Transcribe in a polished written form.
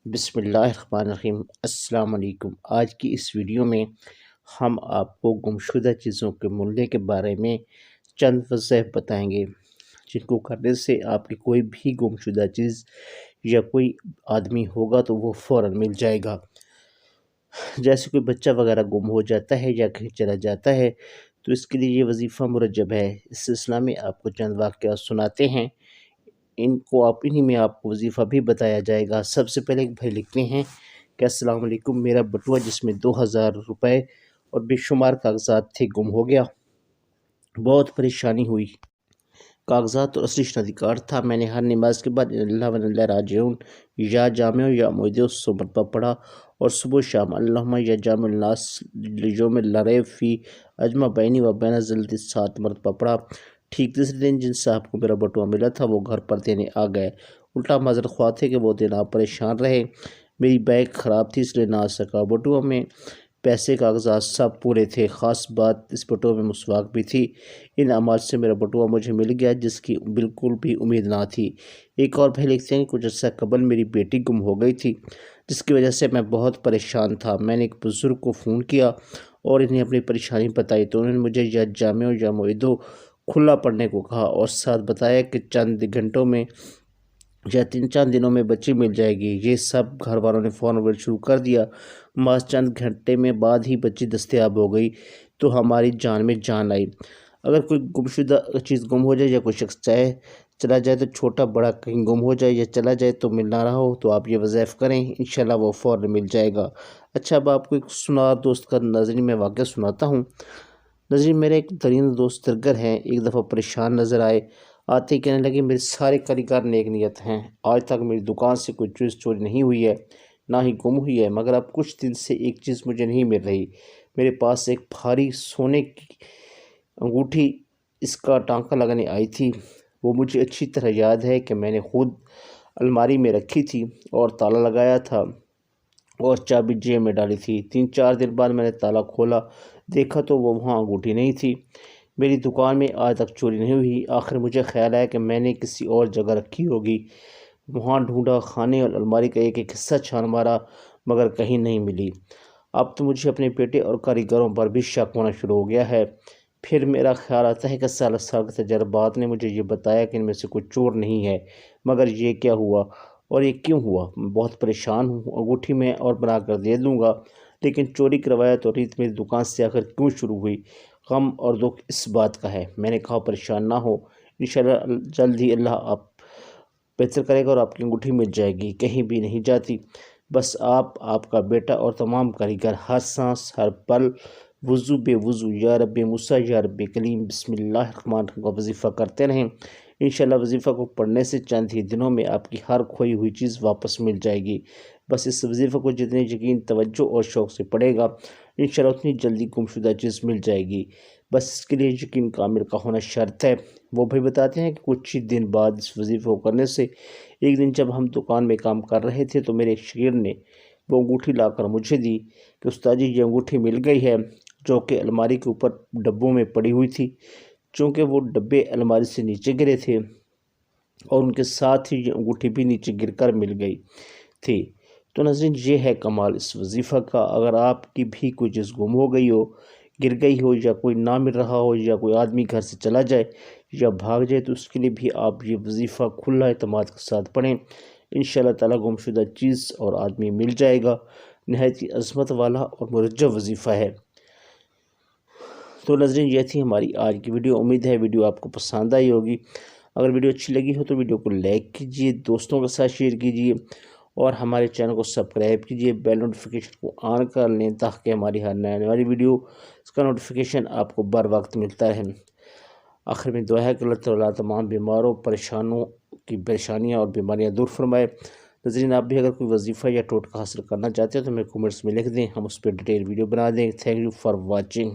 بسم اللہ الرحمن الرحیم۔ السلام علیکم۔ آج کی اس ویڈیو میں ہم آپ کو گمشدہ چیزوں کے ملنے کے بارے میں چند وظائف بتائیں گے جن کو کرنے سے آپ کی کوئی بھی گمشدہ چیز یا کوئی آدمی ہوگا تو وہ فوراً مل جائے گا۔ جیسے کوئی بچہ وغیرہ گم ہو جاتا ہے یا کہیں چلا جاتا ہے تو اس کے لیے یہ وظیفہ مرجب ہے۔ اس سلسلہ میں آپ کو چند واقعات سناتے ہیں، انہی میں آپ کو وظیفہ بھی بتایا جائے گا۔ سب سے پہلے ایک بھائی لکھتے ہیں کہ السلام علیکم، میرا بٹوا جس میں 2000 روپے اور بے شمار کاغذات تھے گم ہو گیا۔ بہت پریشانی ہوئی، کاغذات اور اصلی شناختی کارڈ تھا۔ میں نے ہر نماز کے بعد اللہ و اللہ راجعون یا جامع یا معید 100 مرتبہ پڑھا اور صبح و شام اللہم یا جامع الناس لیوم لا ریب فی اجمع بینی و بین ذلت 7 مرتبہ پڑھا۔ ٹھیک تیسرے دن جن صاحب کو میرا بٹوا ملا تھا وہ گھر پر دینے آ گئے۔ الٹا معذرت خواہ تھے کہ وہ دن آپ پریشان رہے، میری بائک خراب تھی اس لیے نہ آ سکا۔ بٹوا میں پیسے کاغذات سب پورے تھے، خاص بات اس بٹوا میں مسواک بھی تھی۔ ان اعمال سے میرا بٹوا مجھے مل گیا جس کی بالکل بھی امید نہ تھی۔ ایک اور بھائی لکھتے ہیں کہ کچھ عرصہ قبل میری بیٹی گم ہو گئی تھی جس کی وجہ سے میں بہت پریشان تھا۔ میں نے ایک بزرگ کو فون کیا اور انہیں اپنی پریشانی بتائی تو انہوں نے مجھے یا جامع یا معید کھلا پڑھنے کو کہا اور ساتھ بتایا کہ چند گھنٹوں میں یا 3-4 دنوں میں بچی مل جائے گی۔ یہ سب گھر والوں نے فوراً شروع کر دیا۔ محض چند گھنٹے میں بعد ہی بچی دستیاب ہو گئی تو ہماری جان میں جان آئی۔ اگر کوئی گمشدہ چیز گم ہو جائے یا کوئی شخص چاہے چلا جائے تو چھوٹا بڑا کہیں گم ہو جائے یا چلا جائے تو مل نہ رہا ہو تو آپ یہ وظائف کریں، انشاءاللہ وہ فوراً مل جائے گا۔ اچھا، اب آپ کو ایک سنار دوست کا ناظرین میں واقعہ سناتا ہوں۔ ناظرین، میرے ایک ترین دوست درگر ہیں، ایک دفعہ پریشان نظر آئے، آتے ہی کہنے لگے میرے سارے کاریگر نیک نیت ہیں، آج تک میری دکان سے کوئی چیز چوری نہیں ہوئی ہے، نہ ہی گم ہوئی ہے، مگر اب کچھ دن سے ایک چیز مجھے نہیں مل رہی۔ میرے پاس ایک بھاری سونے کی انگوٹھی اس کا ٹانکا لگانے آئی تھی، وہ مجھے اچھی طرح یاد ہے کہ میں نے خود الماری میں رکھی تھی اور تالا لگایا تھا اور چابی جیب میں ڈالی تھی۔ 3-4 دن بعد میں نے تالا کھولا، دیکھا تو وہ وہاں انگوٹھی نہیں تھی۔ میری دکان میں آج تک چوری نہیں ہوئی۔ آخر مجھے خیال آیا کہ میں نے کسی اور جگہ رکھی ہوگی۔ وہاں ڈھونڈا، خانے اور الماری کا ایک ایک حصہ چھان مارا مگر کہیں نہیں ملی۔ اب تو مجھے اپنے بیٹے اور کاریگروں پر بھی شک ہونا شروع ہو گیا ہے۔ پھر میرا خیال آتا ہے کہ سال کے تجربات نے مجھے یہ بتایا کہ ان میں سے کوئی چور نہیں ہے، مگر یہ کیا ہوا اور یہ کیوں ہوا؟ میں بہت پریشان ہوں۔ انگوٹھی میں اور بنا کر دے دوں گا، لیکن چوری کی روایت اور ریت میری دکان سے آخر کیوں شروع ہوئی؟ غم اور دکھ اس بات کا ہے۔ میں نے کہا پریشان نہ ہو، انشاءاللہ جلد ہی اللہ آپ بہتر کرے گا اور آپ کی انگوٹھی مل جائے گی، کہیں بھی نہیں جاتی۔ بس آپ کا بیٹا اور تمام کاریگر ہر سانس ہر پل وضو بے وضو یا رب موسیٰ یا رب کلیم بسم اللہ الرحمن الرحیم کا وظیفہ کرتے رہیں۔ انشاءاللہ وظیفہ کو پڑھنے سے چند ہی دنوں میں آپ کی ہر کھوئی ہوئی چیز واپس مل جائے گی۔ بس اس وظیفہ کو جتنے یقین، توجہ اور شوق سے پڑھے گا انشاءاللہ اتنی جلدی گمشدہ چیز مل جائے گی۔ بس اس کے لیے یقین کامل کا ہونا شرط ہے۔ وہ بھی بتاتے ہیں کہ کچھ ہی دن بعد اس وظیفے کو کرنے سے ایک دن جب ہم دکان میں کام کر رہے تھے تو میرے ایک شاگرد نے وہ انگوٹھی لا کر مجھے دی کہ استاد جی یہ انگوٹھی مل گئی ہے، جو کہ الماری کے اوپر ڈبوں میں پڑی ہوئی تھی۔ چونکہ وہ ڈبے الماری سے نیچے گرے تھے اور ان کے ساتھ ہی یہ انگوٹھی بھی نیچے گر کر مل گئی تھی۔ تو ناظرین، یہ ہے کمال اس وظیفہ کا۔ اگر آپ کی بھی کوئی چیز گم ہو گئی ہو، گر گئی ہو یا کوئی نہ مل رہا ہو یا کوئی آدمی گھر سے چلا جائے یا بھاگ جائے تو اس کے لیے بھی آپ یہ وظیفہ کھلا اعتماد کے ساتھ پڑھیں، انشاءاللہ تعالیٰ گمشدہ چیز اور آدمی مل جائے گا۔ نہایت ہی عظمت والا اور مرجب وظیفہ ہے۔ تو ناظرین، یہ تھی ہماری آج کی ویڈیو۔ امید ہے ویڈیو آپ کو پسند آئی ہوگی۔ اگر ویڈیو اچھی لگی ہو تو ویڈیو کو لائک کیجیے، دوستوں کے ساتھ شیئر کیجیے اور ہمارے چینل کو سبسکرائب کیجیے، بیل نوٹیفیکیشن کو آن کر لیں تاکہ ہماری ہر نئے آنے والی ویڈیو اس کا نوٹیفیکیشن آپ کو بر وقت ملتا رہے۔ آخر میں دعا ہے کہ اللہ تعالیٰ تمام بیماروں پریشانوں کی پریشانیاں اور بیماریاں دور فرمائے۔ ناظرین، آپ بھی اگر کوئی وظیفہ یا ٹوٹکا حاصل کرنا چاہتے ہیں تو ہمیں کمنٹس میں لکھ دیں، ہم اس پہ ڈیٹیل ویڈیو بنا دیں۔ Thank you for watching.